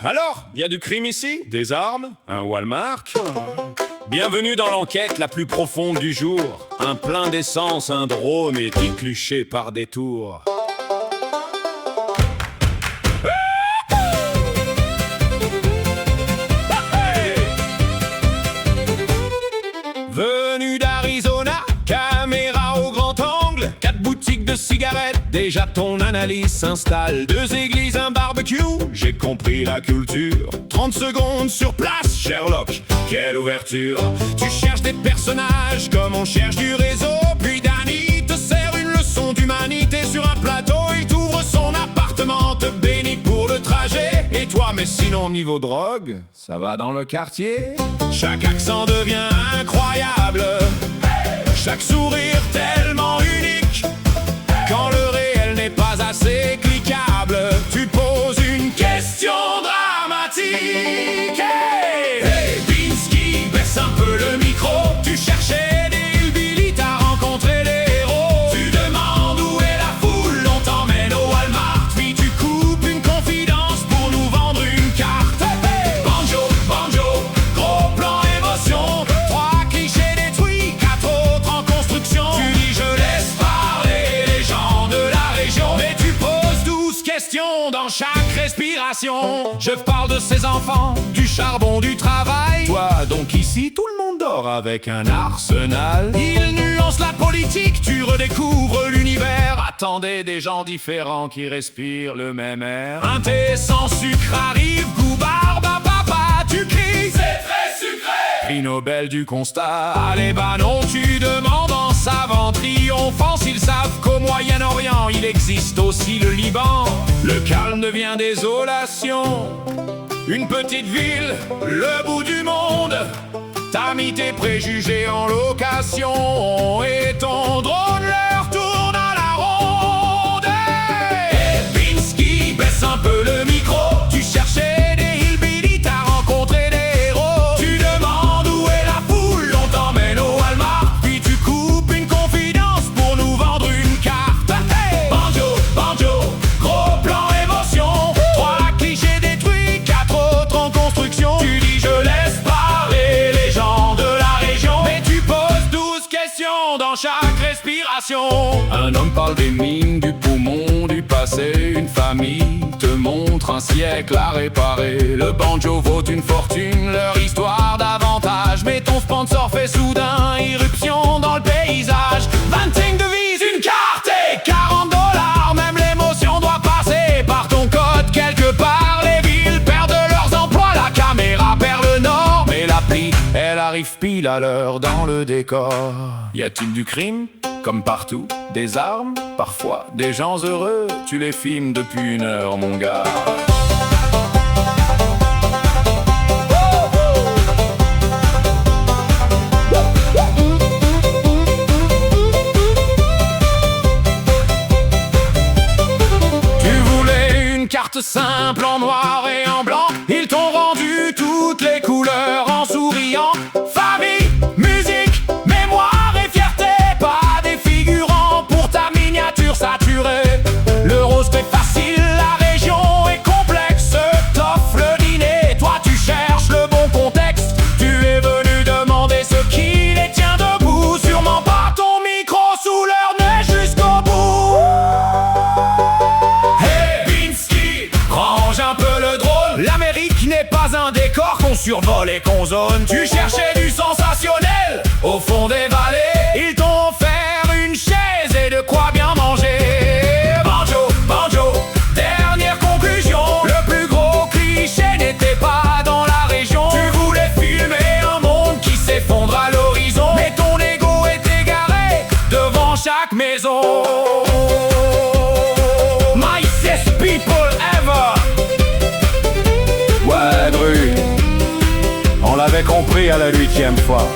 Alors, y a du crime ici? Des armes? Un Walmart? Bienvenue dans l'enquête la plus profonde du jour. Un plein d'essence, un drone est écluché par détour. Venu d'Arizona, caméra au grand angle, 4 boutiques de cigarettes, déjà ton analyse s'installe. 2 églises, un barbecue, j'ai compris la culture. 30 secondes sur place, Sherlock, quelle ouverture. Tu cherches des personnages comme on cherche du réseau. Puis Danny te sert une leçon d'humanité sur un plateau. Il t'ouvre son appartement, te bénit pour le trajet. Et toi, mais sinon niveau drogue, ça va dans le quartier? Chaque accent devient incroyable, chaque sourire tellement unique. Quand le réel n'est pas assez cliquable, tu poses une question dramatique. Hey, Binsky, baisse un peu le micro. Tu cherchais des hillbillies, t'as rencontré des héros. Tu demandes où est la foule, on t'emmène au Walmart. Puis tu coupes une confidence pour nous vendre une carte. Hey, banjo, banjo, gros plan émotion. 3 clichés détruits, 4 autres en construction. Tu dis je laisse parler les gens de la région, mais tu poses 12 questions dans chaque respiration. Je parle de ces enfants, du charbon, du travail. Toi donc ici tout le monde dort avec un arsenal. Il nuance la politique, tu redécouvres l'univers. Attendez des gens différents qui respirent le même air. Un thé sans sucre arrive, goût barbe à papa, tu cries c'est très sucré. Prix Nobel du constat. Allez bah non, tu demandes en savant triomphant s'ils savent qu'au Moyen-Orient il existe aussi le Liban. Le calme devient désolation. Une petite ville, le bout du monde. T'as mis tes préjugés en location et ton drone leur tourne à la ronde. Hey, Binsky, baisse un peu le micro. Tu cherchais des hillbillies, t'as rencontré des héros. Tu demandes où est la foule, on t'emmène au Walmart. Puis tu coupes une confidence pour nous vendre une carte. Hey, banjo, banjo, gros plan émotion. 3 clichés détruits, 4 autres en construction. Tu dis je laisse parler les gens de la région, mais tu poses 12 questions dans chaque respiration. Un homme parle des mines, du poumon, du passé. Une famille te montre un siècle à réparer. Le banjo vaut une fortune, leur histoire davantage. Mais ton sponsor fait soudain irruption dans le paysage. 25 devises, une carte et 40 $. Même l'émotion doit passer par ton code quelque part. Les villes perdent leurs emplois, la caméra perd le nord. Mais l'appli, elle arrive pile à l'heure dans le décor. Y a-t-il du crime? Comme partout, des armes, parfois des gens heureux. Tu les filmes depuis 1 heure, mon gars. Tu voulais une carte simple en noir et en blanc. Ils t'ont rendu toutes les couleurs en souriant. Famille, musique, mémoire et fierté. Pas des figurants pour ta miniature saturée. Le rose fait facile, la région est complexe. T'offres le dîner, toi tu cherches le bon contexte. Tu es venu demander ce qui les tient debout. Sûrement pas ton micro sous leur nez jusqu'au bout. Hey Binsky, range un peu le drone. L'Amérique n'est pas un décor qu'on survole et qu'on zone. Tu cherchais du sensationnel au fond des vallées. Ils t'ont offert une chaise et de quoi bien manger. Banjo, banjo, dernière conclusion. Le plus gros cliché n'était pas dans la région. Tu voulais filmer un monde qui s'effondre à l'horizon. Mais ton ego est égaré devant chaque maison. Nicest people ever. Ouais, Dru, on l'avait compris à la 8e fois.